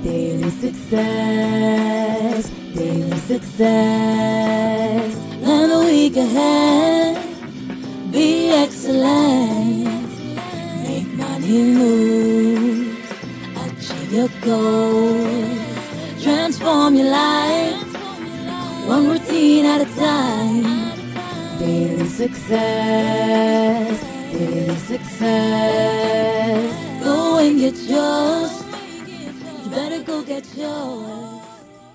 Daily success, daily success. Plan the week ahead, be excellent. Make money moves, achieve your goals. Transform your life, one routine at a time. Daily success, daily success. Go and get yours. You better go get yours.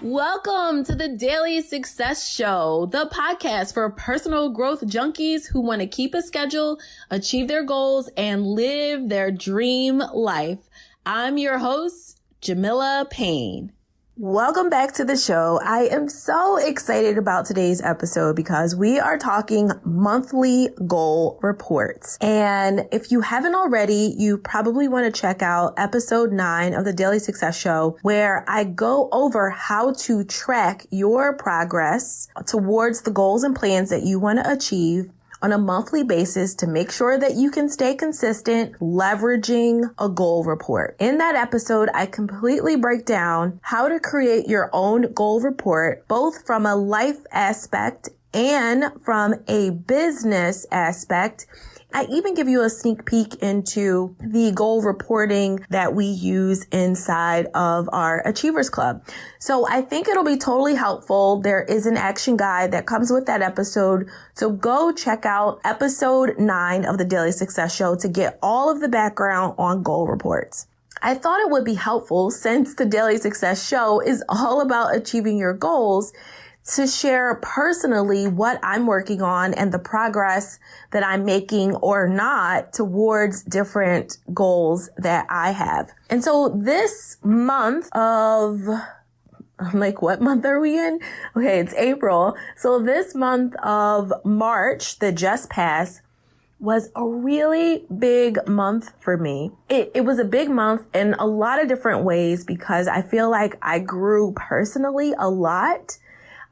Welcome to the Daily Success Show, the podcast for personal growth junkies who want to keep a schedule, achieve their goals, and live their dream life. I'm your host, Jamila Payne. Welcome back to the show. I am so excited about today's episode because we are talking monthly goal reports. And if you haven't already, you probably want to check out episode 9 of the Daily Success Show, where I go over how to track your progress towards the goals and plans that you want to achieve on a monthly basis to make sure that you can stay consistent, leveraging a goal report. In that episode, I completely break down how to create your own goal report, both from a life aspect and from a business aspect. I even give you a sneak peek into the goal reporting that we use inside of our Achievers Club. So I think it'll be totally helpful. There is an action guide that comes with that episode. So go check out episode 9 of the Daily Success Show to get all of the background on goal reports. I thought it would be helpful, since the Daily Success Show is all about achieving your goals, to share personally what I'm working on and the progress that I'm making or not towards different goals that I have. And so this month of, I'm like, what month are we in? Okay, it's April. So this month of March that just passed was a really big month for me. It was a big month in a lot of different ways because I feel like I grew personally a lot.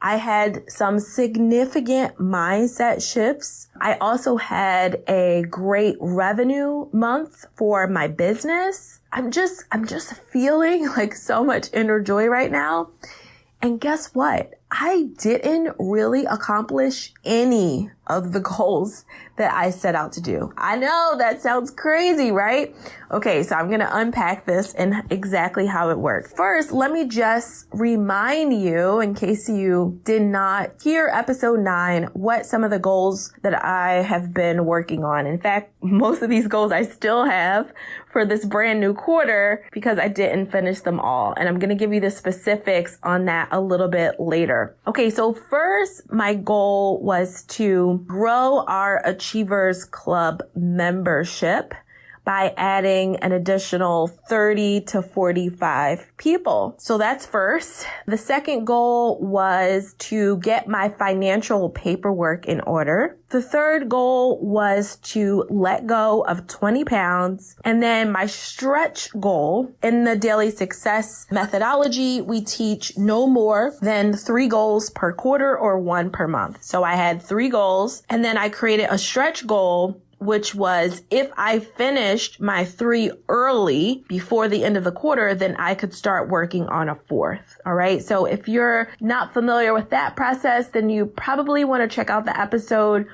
I had some significant mindset shifts. I also had a great revenue month for my business. I'm just feeling like so much inner joy right now. And guess what? I didn't really accomplish any of the goals that I set out to do. I know that sounds crazy, right? Okay, so I'm going to unpack this and exactly how it worked. First, let me just remind you, in case you did not hear episode 9, what some of the goals that I have been working on. In fact, most of these goals I still have for this brand new quarter because I didn't finish them all. And I'm going to give you the specifics on that a little bit later. Okay, so first, my goal was to grow our Achievers Club membership by adding an additional 30 to 45 people. So that's first. The second goal was to get my financial paperwork in order. The third goal was to let go of 20 pounds. And then my stretch goal, in the Daily Success methodology, we teach no more than 3 goals per quarter or 1 per month. So I had 3 goals, and then I created a stretch goal, which was if I finished my 3 early before the end of the quarter, then I could start working on a 4th. All right. So if you're not familiar with that process, then you probably want to check out the episode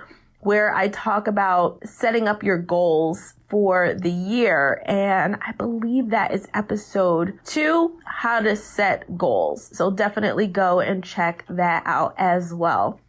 where I talk about setting up your goals for the year. And I believe that is episode 2, how to set goals. So definitely go and check that out as well.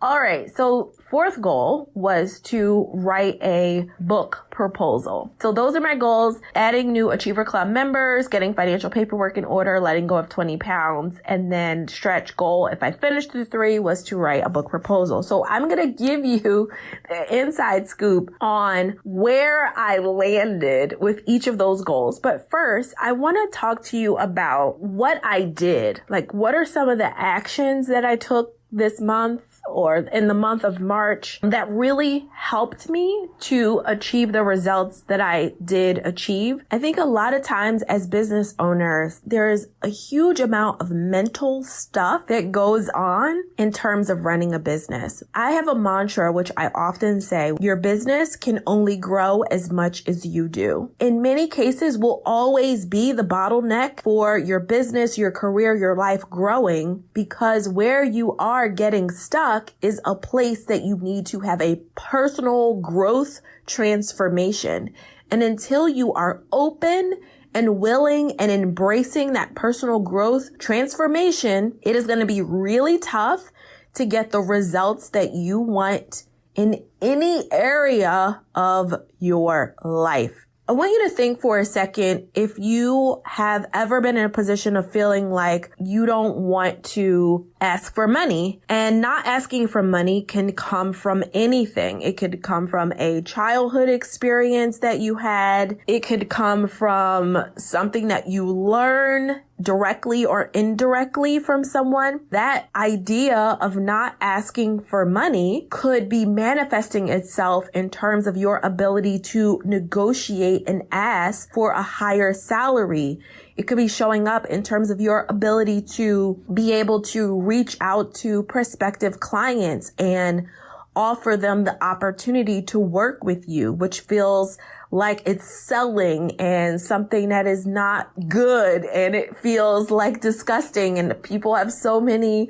All right. So 4th goal was to write a book proposal. So those are my goals: adding new Achiever Club members, getting financial paperwork in order, letting go of 20 pounds, and then stretch goal, if I finished the 3, was to write a book proposal. So I'm going to give you the inside scoop on where I landed with each of those goals. But first, I want to talk to you about what I did. Like, what are some of the actions that I took this month or in the month of March that really helped me to achieve the results that I did achieve. I think a lot of times as business owners, there's a huge amount of mental stuff that goes on in terms of running a business. I have a mantra which I often say, your business can only grow as much as you do. In many cases, will always be the bottleneck for your business, your career, your life growing, because where you are getting stuck is a place that you need to have a personal growth transformation. And until you are open and willing and embracing that personal growth transformation, it is going to be really tough to get the results that you want in any area of your life. I want you to think for a second if you have ever been in a position of feeling like you don't want to ask for money. And not asking for money can come from anything. It could come from a childhood experience that you had. It could come from something that you learn directly or indirectly from someone. That idea of not asking for money could be manifesting itself in terms of your ability to negotiate and ask for a higher salary. It could be showing up in terms of your ability to be able to reach out to prospective clients and offer them the opportunity to work with you, which feels like it's selling and something that is not good, and it feels like disgusting, and people have so many,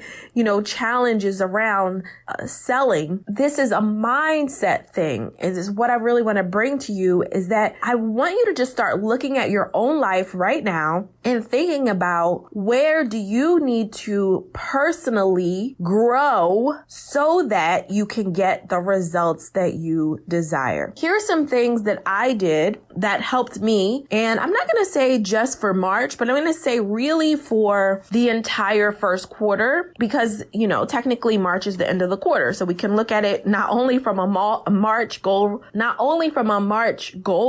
challenges around selling. This is a mindset thing. It is what I really want to bring to you is that I want you to just start looking at your own life right now and thinking about where do you need to personally grow so that you can get the results that you desire. Here are some things that I did that helped me. And I'm not going to say just for March, but I'm going to say really for the entire first quarter, because, technically March is the end of the quarter. So we can look at it not only from a March goal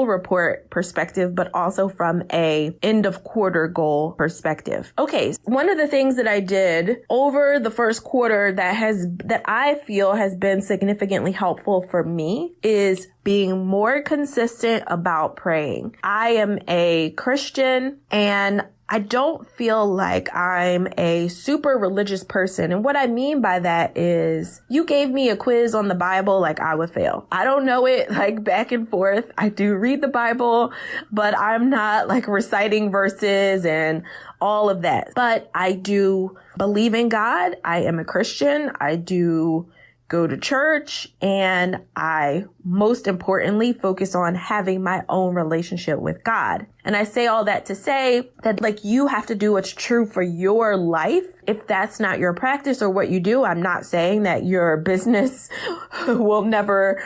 report perspective, but also from a end of quarter goal perspective. Okay. One of the things that I did over the first quarter that I feel has been significantly helpful for me is being more consistent about praying. I am a Christian and I don't feel like I'm a super religious person. And what I mean by that is you gave me a quiz on the Bible, like I would fail. I don't know it like back and forth. I do read the Bible, but I'm not like reciting verses and all of that. But I do believe in God. I am a Christian. I do go to church, and I most importantly focus on having my own relationship with God. And I say all that to say that you have to do what's true for your life. If that's not your practice or what you do, I'm not saying that your business will never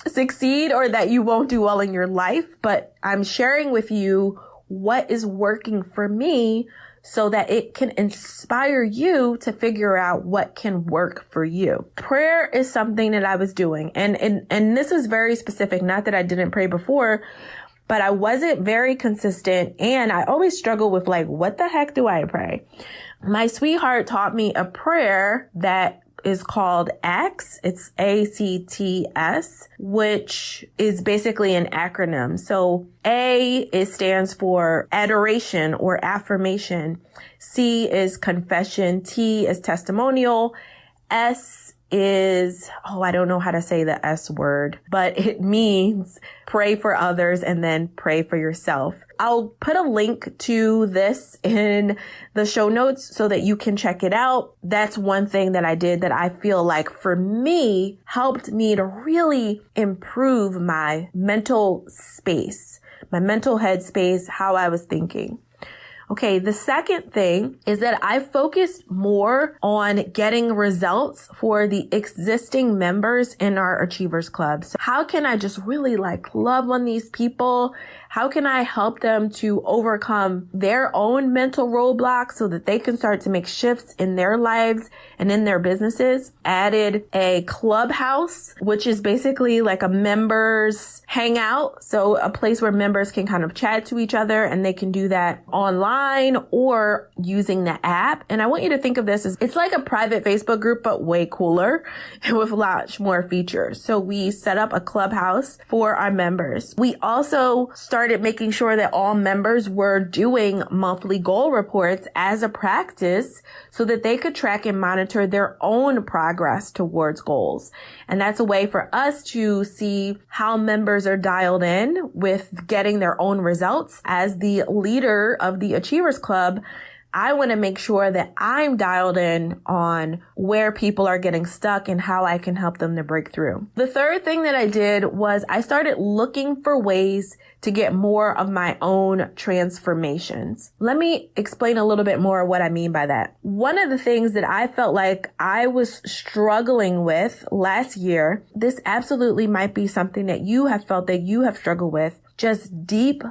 succeed or that you won't do well in your life, but I'm sharing with you what is working for me so that it can inspire you to figure out what can work for you. Prayer is something that I was doing. And this is very specific. Not that I didn't pray before, but I wasn't very consistent. And I always struggle with what the heck do I pray? My sweetheart taught me a prayer that is called ACTS. It's ACTS, which is basically an acronym. So it stands for adoration or affirmation. C is confession. T is testimonial. S is, I don't know how to say the S word, but it means pray for others and then pray for yourself. I'll put a link to this in the show notes so that you can check it out. That's one thing that I did that I feel like for me helped me to really improve my mental space, my mental headspace, how I was thinking. Okay, the second thing is that I focused more on getting results for the existing members in our Achievers Club. So how can I just really love on these people? How can I help them to overcome their own mental roadblocks so that they can start to make shifts in their lives and in their businesses? Added a clubhouse, which is basically a members hangout. So a place where members can kind of chat to each other, and they can do that online online or using the app. And I want you to think of this as it's like a private Facebook group, but way cooler and with lots more features. So we set up a clubhouse for our members. We also started making sure that all members were doing monthly goal reports as a practice so that they could track and monitor their own progress towards goals. And that's a way for us to see how members are dialed in with getting their own results. As the leader of the Achievers Club, I want to make sure that I'm dialed in on where people are getting stuck and how I can help them to break through. The third thing that I did was I started looking for ways to get more of my own transformations. Let me explain a little bit more what I mean by that. One of the things that I felt like I was struggling with last year, this absolutely might be something that you have felt that you have struggled with, just deep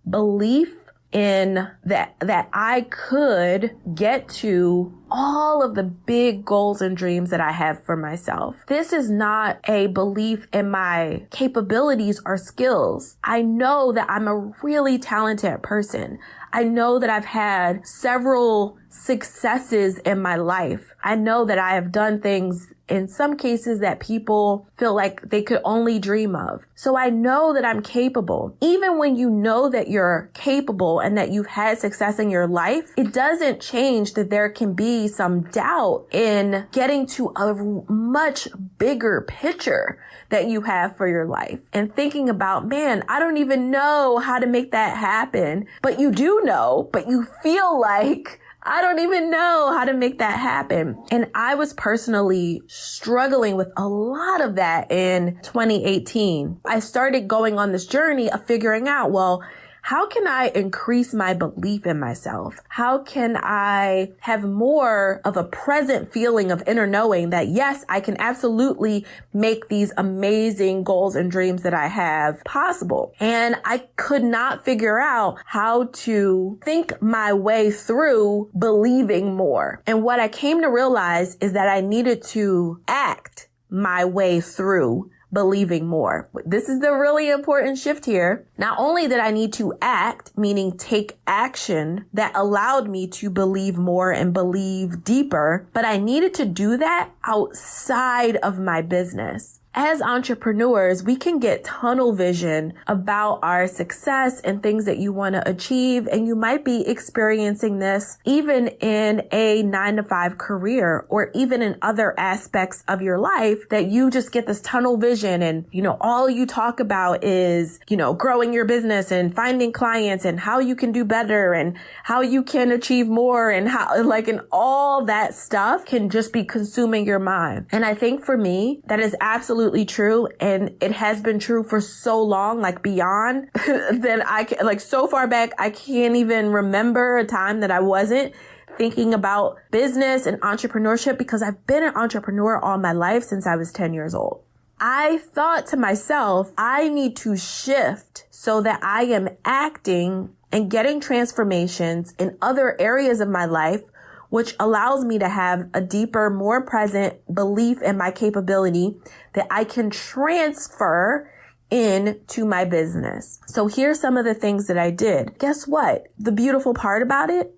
belief in that I could get to all of the big goals and dreams that I have for myself. This is not a belief in my capabilities or skills. I know that I'm a really talented person. I know that I've had several successes in my life. I know that I have done things in some cases that people feel like they could only dream of. So I know that I'm capable. Even when you know that you're capable and that you've had success in your life, it doesn't change that there can be some doubt in getting to a much bigger picture that you have for your life and thinking about, man, I don't even know how to make that happen. But you do know, but you feel like I don't even know how to make that happen. And I was personally struggling with a lot of that in 2018. I started going on this journey of figuring out, well, how can I increase my belief in myself? How can I have more of a present feeling of inner knowing that, yes, I can absolutely make these amazing goals and dreams that I have possible? And I could not figure out how to think my way through believing more. And what I came to realize is that I needed to act my way through believing more. This is the really important shift here. Not only did I need to act, meaning take action that allowed me to believe more and believe deeper, but I needed to do that outside of my business. As entrepreneurs, we can get tunnel vision about our success and things that you want to achieve. And you might be experiencing this even in a 9-to-5 career or even in other aspects of your life, that you just get this tunnel vision and, all you talk about is, growing your business and finding clients and how you can do better and how you can achieve more and and all that stuff can just be consuming your mind. And I think for me, that is absolutely true. And it has been true for so long, beyond that I can, so far back, I can't even remember a time that I wasn't thinking about business and entrepreneurship, because I've been an entrepreneur all my life since I was 10 years old. I thought to myself, I need to shift so that I am acting and getting transformations in other areas of my life, which allows me to have a deeper, more present belief in my capability that I can transfer into my business. So here's some of the things that I did. Guess what? The beautiful part about it,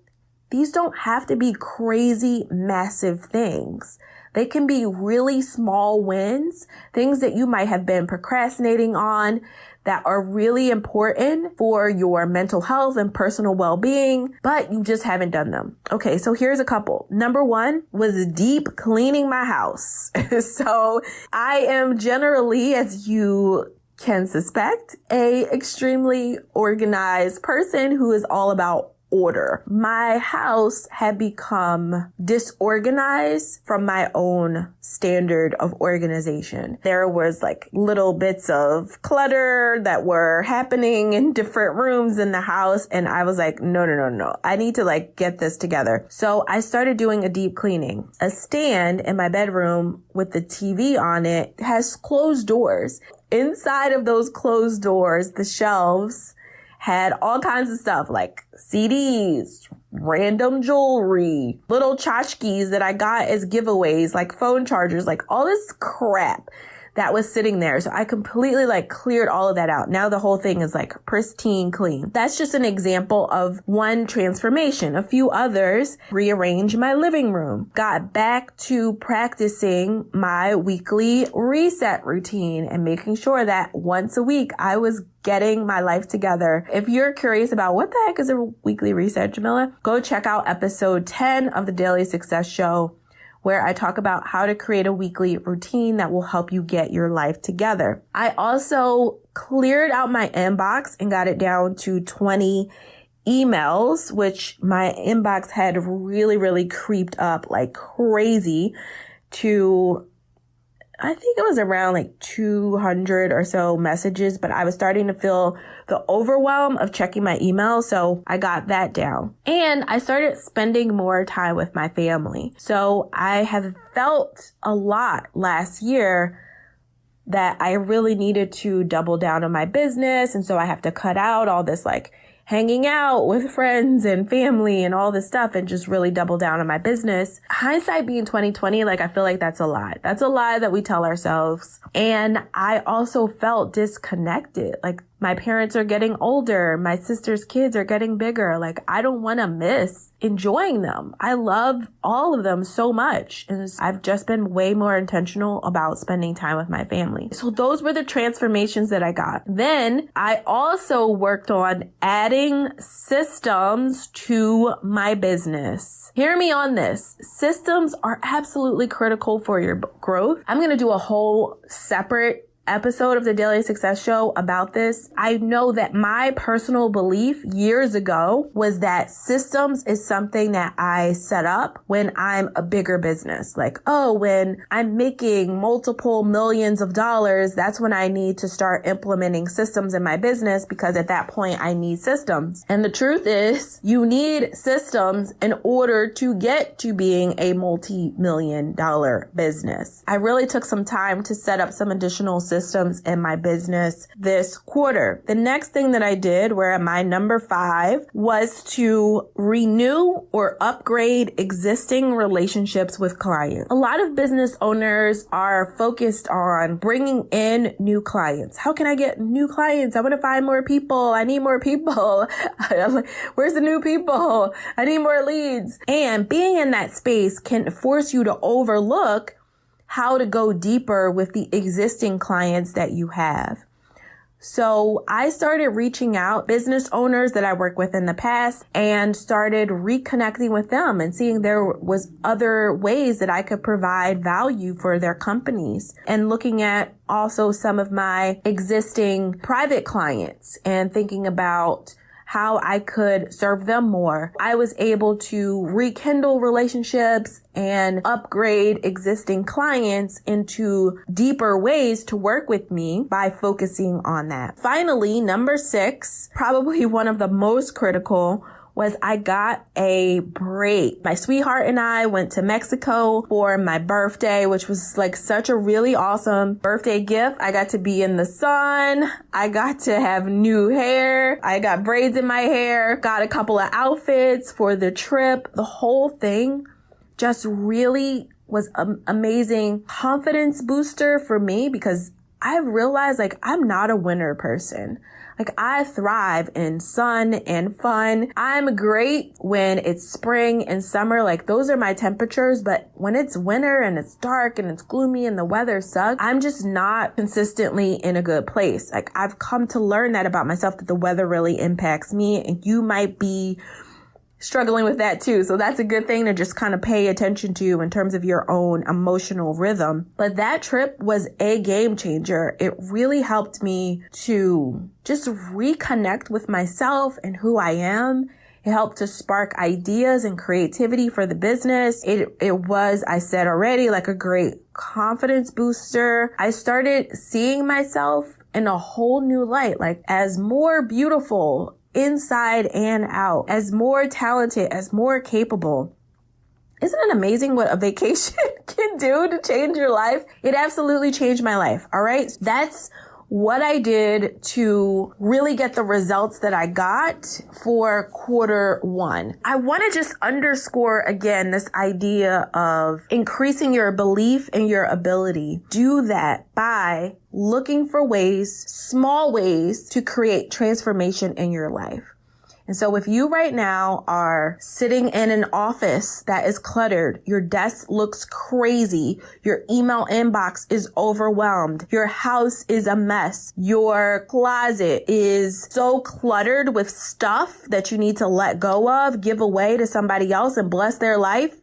these don't have to be crazy, massive things. They can be really small wins, things that you might have been procrastinating on that are really important for your mental health and personal well-being, but you just haven't done them. Okay, so here's a couple. Number one was deep cleaning my house. So I am generally, as you can suspect, a extremely organized person who is all about order. My house had become disorganized from my own standard of organization. There was little bits of clutter that were happening in different rooms in the house. And I was like, no. I need to get this together. So I started doing a deep cleaning. A stand in my bedroom with the TV on it has closed doors. Inside of those closed doors, the shelves had all kinds of stuff like CDs, random jewelry, little tchotchkes that I got as giveaways, like phone chargers, all this crap that was sitting there. So I completely like cleared all of that out. Now the whole thing is like pristine clean. That's just an example of one transformation. A few others: rearranged my living room, got back to practicing my weekly reset routine and making sure that once a week I was getting my life together. If you're curious about what the heck is a weekly reset, Jamila, go check out episode 10 of the Daily Success Show, where I talk about how to create a weekly routine that will help you get your life together. I also cleared out my inbox and got it down to 20 emails, which my inbox had really creeped up like crazy to, I think it was around like 200 or so messages, but I was starting to feel the overwhelm of checking my email. So I got that down and I started spending more time with my family. So I have felt a lot last year that I really needed to double down on my business. And so I have to cut out all this like hanging out with friends and family and all this stuff and just really double down on my business. Hindsight being 2020, like I feel like that's a lie. That's a lie that we tell ourselves. And I also felt disconnected. Like my parents are getting older. My sister's kids are getting bigger. Like I don't want to miss enjoying them. I love all of them so much. And I've just been way more intentional about spending time with my family. So those were the transformations that I got. Then I also worked on adding systems to my business. Hear me on this. Systems are absolutely critical for your growth. I'm going to do a whole separate episode of the Daily Success Show about this. I know that my personal belief years ago was that systems is something that I set up when I'm a bigger business. Like, oh, when I'm making multiple millions of dollars, that's when I need to start implementing systems in my business, because at that point I need systems. And the truth is, you need systems in order to get to being a multi-million-dollar business. I really took some time to set up some additional systems in my business this quarter. The next thing that I did, where my number 5, was to renew or upgrade existing relationships with clients. A lot of business owners are focused on bringing in new clients. How can I get new clients? I want to find more people. I need more people. I'm like, where's the new people? I need more leads. And being in that space can force you to overlook how to go deeper with the existing clients that you have. So I started reaching out business owners that I worked with in the past and started reconnecting with them and seeing there was other ways that I could provide value for their companies, and looking at also some of my existing private clients and thinking about how I could serve them more. I was able to rekindle relationships and upgrade existing clients into deeper ways to work with me by focusing on that. Finally, number 6, probably one of the most critical, was I got a break. My sweetheart and I went to Mexico for my birthday, which was like such a really awesome birthday gift. I got to be in the sun. I got to have new hair. I got braids in my hair, got a couple of outfits for the trip. The whole thing just really was an amazing confidence booster for me, because I realized like I'm not a winter person. Like I thrive in sun and fun. I'm great when it's spring and summer. Like those are my temperatures. But when it's winter and it's dark and it's gloomy and the weather sucks, I'm just not consistently in a good place. Like I've come to learn that about myself, that the weather really impacts me, and you might be struggling with that too. So that's a good thing to just kind of pay attention to in terms of your own emotional rhythm. But that trip was a game changer. It really helped me to just reconnect with myself and who I am. It helped to spark ideas and creativity for the business. It was, I said already, like a great confidence booster. I started seeing myself in a whole new light, like as more beautiful inside and out, as more talented, as more capable. Isn't it amazing what a vacation can do to change your life? It absolutely changed my life. All right. That's what I did to really get the results that I got for quarter one. I want to just underscore again this idea of increasing your belief in your ability. Do that by looking for ways, small ways, to create transformation in your life. And so if you right now are sitting in an office that is cluttered, your desk looks crazy, your email inbox is overwhelmed, your house is a mess, your closet is so cluttered with stuff that you need to let go of, give away to somebody else and bless their life,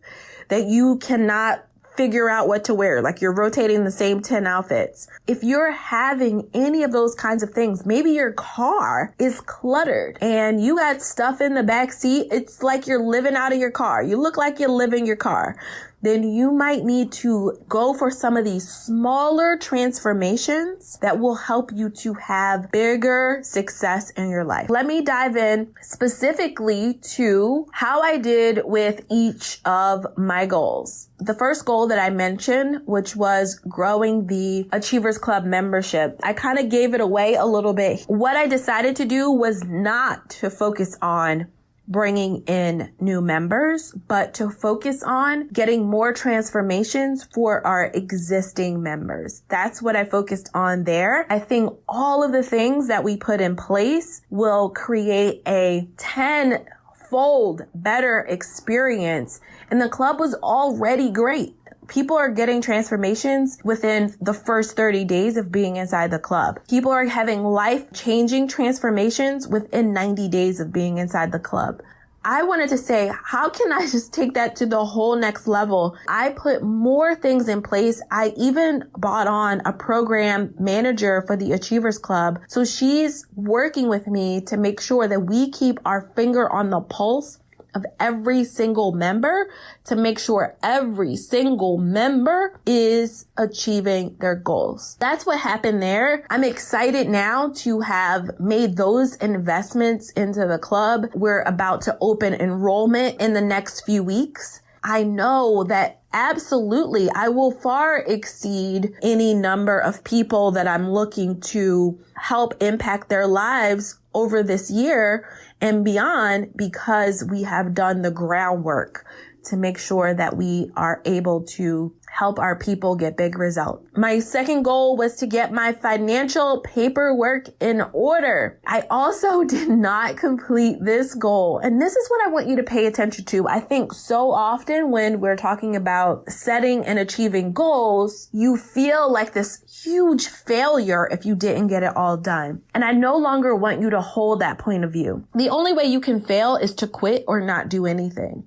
that you cannot figure out what to wear, like you're rotating the same 10 outfits. If you're having any of those kinds of things, maybe your car is cluttered and you got stuff in the back seat. It's like you're living out of your car. You look like you're living your car. Then you might need to go for some of these smaller transformations that will help you to have bigger success in your life. Let me dive in specifically to how I did with each of my goals. The first goal that I mentioned, which was growing the Achievers Club membership, I kind of gave it away a little bit. What I decided to do was not to focus on bringing in new members, but to focus on getting more transformations for our existing members. That's what I focused on there. I think all of the things that we put in place will create a 10-fold better experience. And the club was already great. People are getting transformations within the first 30 days of being inside the club. People are having life-changing transformations within 90 days of being inside the club. I wanted to say, how can I just take that to the whole next level? I put more things in place. I even bought on a program manager for the Achievers Club. So she's working with me to make sure that we keep our finger on the pulse of every single member to make sure every single member is achieving their goals. That's what happened there. I'm excited now to have made those investments into the club. We're about to open enrollment in the next few weeks. I know that absolutely I will far exceed any number of people that I'm looking to help impact their lives over this year and beyond, because we have done the groundwork to make sure that we are able to help our people get big results. My second goal was to get my financial paperwork in order. I also did not complete this goal. And this is what I want you to pay attention to. I think so often when we're talking about setting and achieving goals, you feel like this huge failure if you didn't get it all done. And I no longer want you to hold that point of view. The only way you can fail is to quit or not do anything.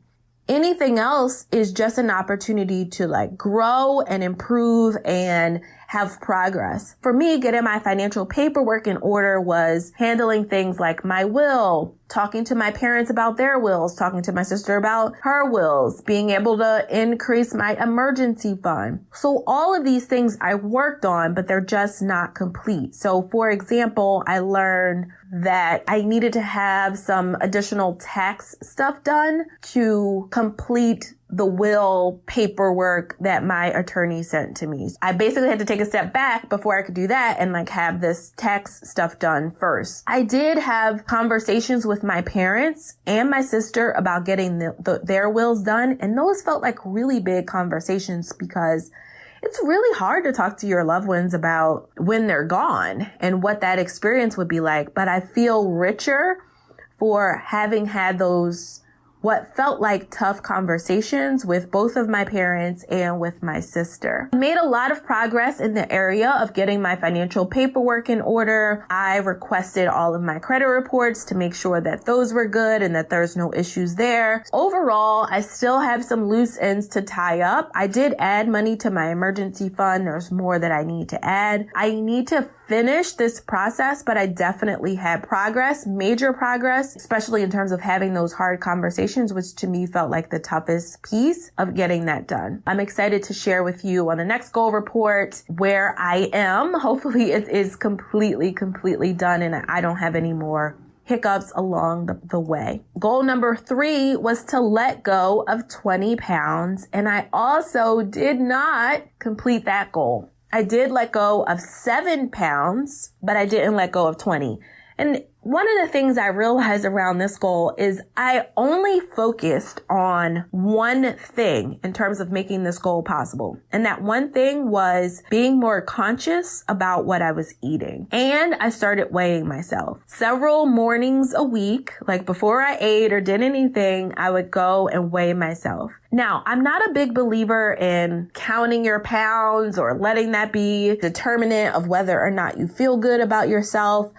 Anything else is just an opportunity to grow and improve and have progress. For me, getting my financial paperwork in order was handling things like my will, talking to my parents about their wills, talking to my sister about her wills, being able to increase my emergency fund. So all of these things I worked on, but they're just not complete. So for example, I learned that I needed to have some additional tax stuff done to complete the will paperwork that my attorney sent to me. I basically had to take a step back before I could do that and have this tax stuff done first. I did have conversations with my parents and my sister about getting their wills done. And those felt like really big conversations because it's really hard to talk to your loved ones about when they're gone and what that experience would be like. But I feel richer for having had those what felt like tough conversations with both of my parents and with my sister. I made a lot of progress in the area of getting my financial paperwork in order. I requested all of my credit reports to make sure that those were good and that there's no issues there. Overall, I still have some loose ends to tie up. I did add money to my emergency fund. There's more that I need to add. I need to finish this process, but I definitely had progress, major progress, especially in terms of having those hard conversations, which to me felt like the toughest piece of getting that done. I'm excited to share with you on the next goal report where I am. Hopefully it is completely done and I don't have any more hiccups along the way. Goal number 3 was to let go of 20 pounds. And I also did not complete that goal. I did let go of 7 pounds, but I didn't let go of 20. And one of the things I realized around this goal is I only focused on one thing in terms of making this goal possible. And that one thing was being more conscious about what I was eating. And I started weighing myself. Several mornings a week, like before I ate or did anything, I would go and weigh myself. Now, I'm not a big believer in counting your pounds or letting that be determinant of whether or not you feel good about yourself.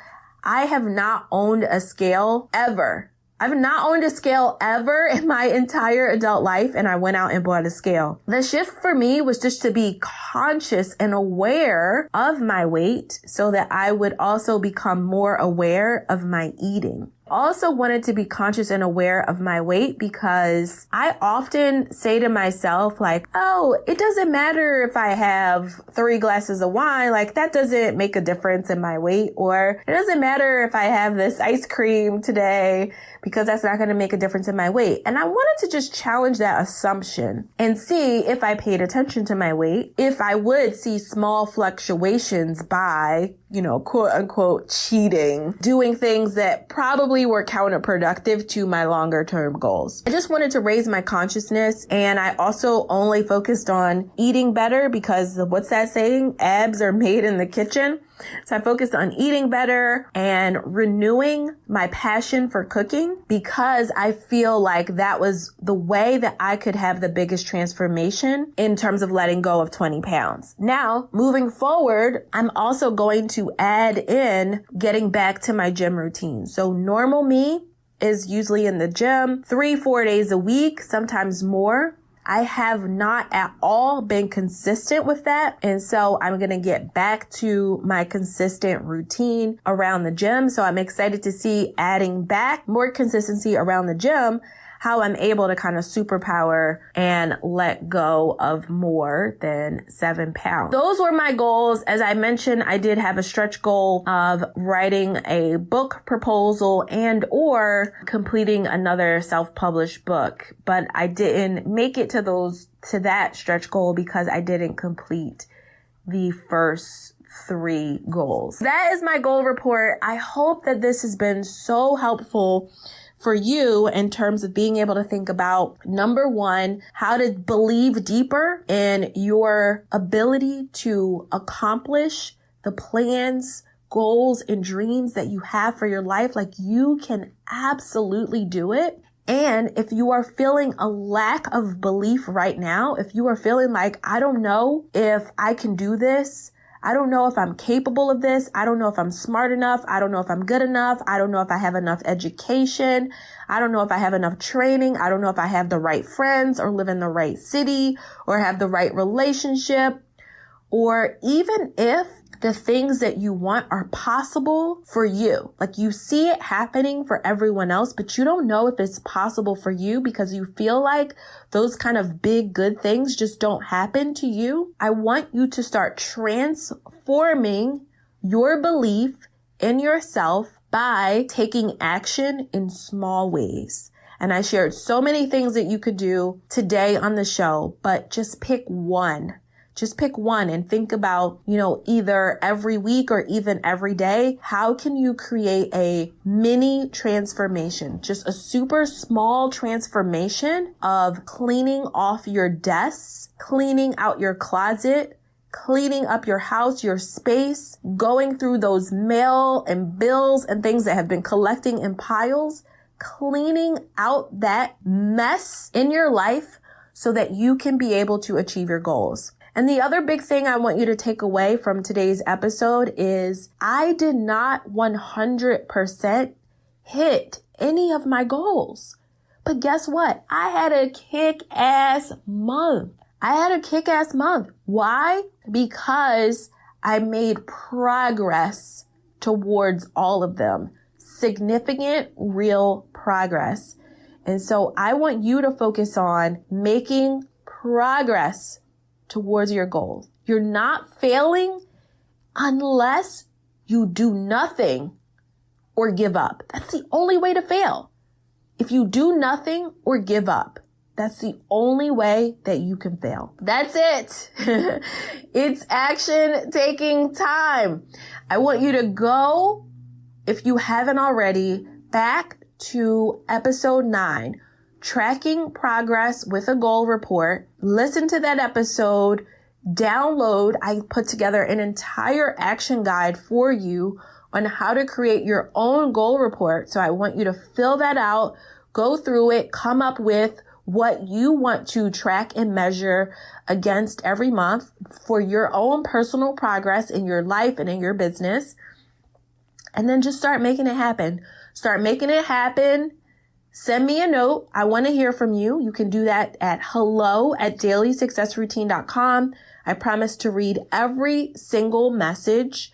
I have not owned a scale ever. I've not owned a scale ever in my entire adult life, and I went out and bought a scale. The shift for me was just to be conscious and aware of my weight so that I would also become more aware of my eating. Also wanted to be conscious and aware of my weight because I often say to myself like, oh, it doesn't matter if I have 3 glasses of wine, like that doesn't make a difference in my weight, or it doesn't matter if I have this ice cream today because that's not going to make a difference in my weight. And I wanted to just challenge that assumption and see if I paid attention to my weight, if I would see small fluctuations by, quote unquote, cheating, doing things that probably were counterproductive to my longer term goals. I just wanted to raise my consciousness, and I also only focused on eating better because what's that saying? Abs are made in the kitchen. So I focused on eating better and renewing my passion for cooking because I feel like that was the way that I could have the biggest transformation in terms of letting go of 20 pounds. Now, moving forward, I'm also going to add in getting back to my gym routine. So normal me is usually in the gym 3-4 days a week, sometimes more. I have not at all been consistent with that. And so I'm going to get back to my consistent routine around the gym. So I'm excited to see adding back more consistency around the gym, how I'm able to kind of superpower and let go of more than 7 pounds. Those were my goals. As I mentioned, I did have a stretch goal of writing a book proposal and or completing another self-published book, but I didn't make it to that stretch goal because I didn't complete the first 3 goals. That is my goal report. I hope that this has been so helpful for you in terms of being able to think about, number 1, how to believe deeper in your ability to accomplish the plans, goals, and dreams that you have for your life. Like, you can absolutely do it. And if you are feeling a lack of belief right now, if you are feeling like, I don't know if I can do this, I don't know if I'm capable of this. I don't know if I'm smart enough. I don't know if I'm good enough. I don't know if I have enough education. I don't know if I have enough training. I don't know if I have the right friends or live in the right city or have the right relationship. Or even if the things that you want are possible for you. Like, you see it happening for everyone else, but you don't know if it's possible for you because you feel like those kind of big, good things just don't happen to you. I want you to start transforming your belief in yourself by taking action in small ways. And I shared so many things that you could do today on the show, but just pick one. Just pick one and think about, either every week or even every day, how can you create a mini transformation, just a super small transformation of cleaning off your desks, cleaning out your closet, cleaning up your house, your space, going through those mail and bills and things that have been collecting in piles, cleaning out that mess in your life so that you can be able to achieve your goals. And the other big thing I want you to take away from today's episode is I did not 100% hit any of my goals. But guess what? I had a kick-ass month. Why? Because I made progress towards all of them. Significant, real progress. And so I want you to focus on making progress towards your goals. You're not failing unless you do nothing or give up. That's the only way to fail. If you do nothing or give up, That's the only way that you can fail. That's it. It's action taking time. I want you to go, if you haven't already, back to episode 9, Tracking Progress with a Goal Report. Listen to that episode, download. I put together an entire action guide for you on how to create your own goal report. So I want you to fill that out, go through it, come up with what you want to track and measure against every month for your own personal progress in your life and in your business. And then just start making it happen. Start making it happen. Send me a note. I want to hear from you. You can do that at hello@dailysuccessroutine.com. I promise to read every single message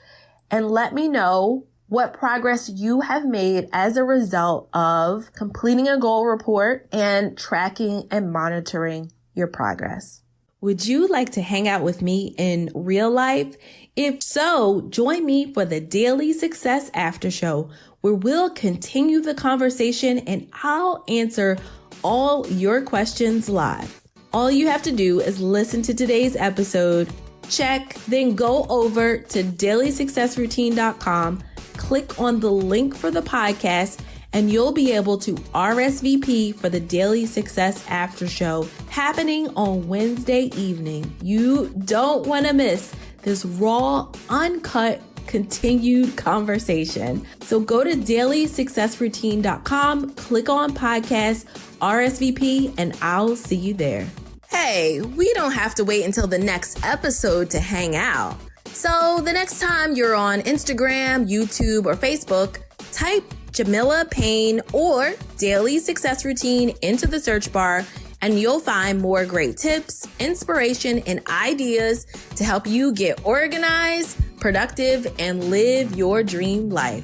and let me know what progress you have made as a result of completing a goal report and tracking and monitoring your progress. Would you like to hang out with me in real life? If so, join me for the Daily Success After Show, where we'll continue the conversation and I'll answer all your questions live. All you have to do is listen to today's episode, check, then go over to dailysuccessroutine.com, click on the link for the podcast, and you'll be able to RSVP for the Daily Success After Show happening on Wednesday evening. You don't want to miss this raw, uncut, continued conversation. So go to dailysuccessroutine.com, click on podcast, RSVP, and I'll see you there. Hey, we don't have to wait until the next episode to hang out. So the next time you're on Instagram, YouTube, or Facebook, type Jamila Payne or Daily Success Routine into the search bar, and you'll find more great tips, inspiration, and ideas to help you get organized, productive, and live your dream life.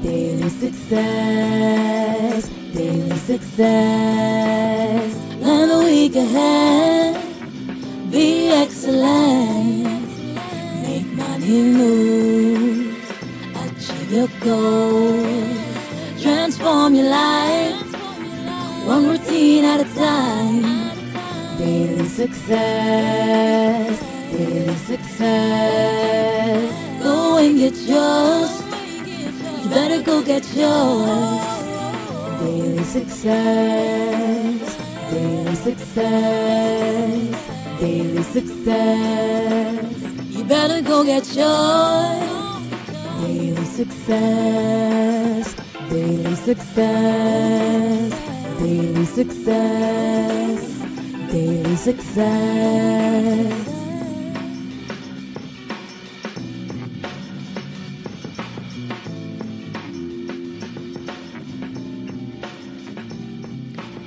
Daily success, daily success. Plan the week ahead, be excellent. Make money moves, achieve your goals. Transform your life, one routine at a time. Daily success, daily success. Go and get yours. You better go get yours. Daily success, daily success, daily success. You better go get yours. Daily success, daily success, daily success, daily success.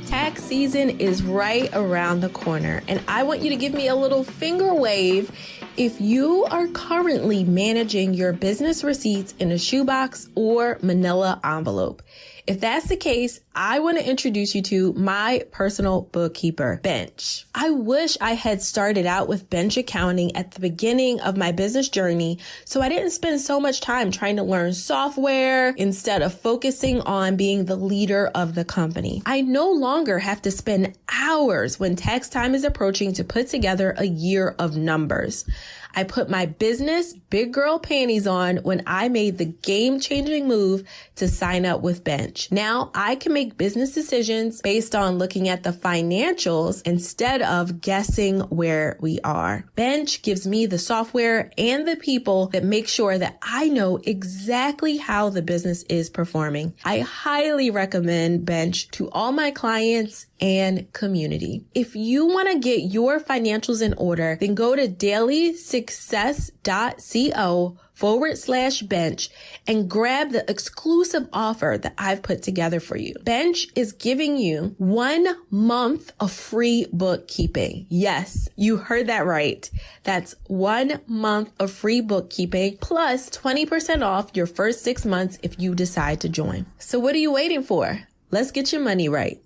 Tax season is right around the corner, and I want you to give me a little finger wave if you are currently managing your business receipts in a shoebox or manila envelope. If that's the case, I want to introduce you to my personal bookkeeper, Bench. I wish I had started out with Bench accounting at the beginning of my business journey, so I didn't spend so much time trying to learn software instead of focusing on being the leader of the company. I no longer have to spend hours when tax time is approaching to put together a year of numbers. I put my business big girl panties on when I made the game-changing move to sign up with Bench. Now I can make business decisions based on looking at the financials instead of guessing where we are. Bench gives me the software and the people that make sure that I know exactly how the business is performing. I highly recommend Bench to all my clients and community. If you want to get your financials in order, then go to dailysuccess.co/bench and grab the exclusive offer that I've put together for you. Bench is giving you 1 month of free bookkeeping. Yes, you heard that right. That's 1 month of free bookkeeping plus 20% off your first 6 months if you decide to join. So what are you waiting for? Let's get your money right.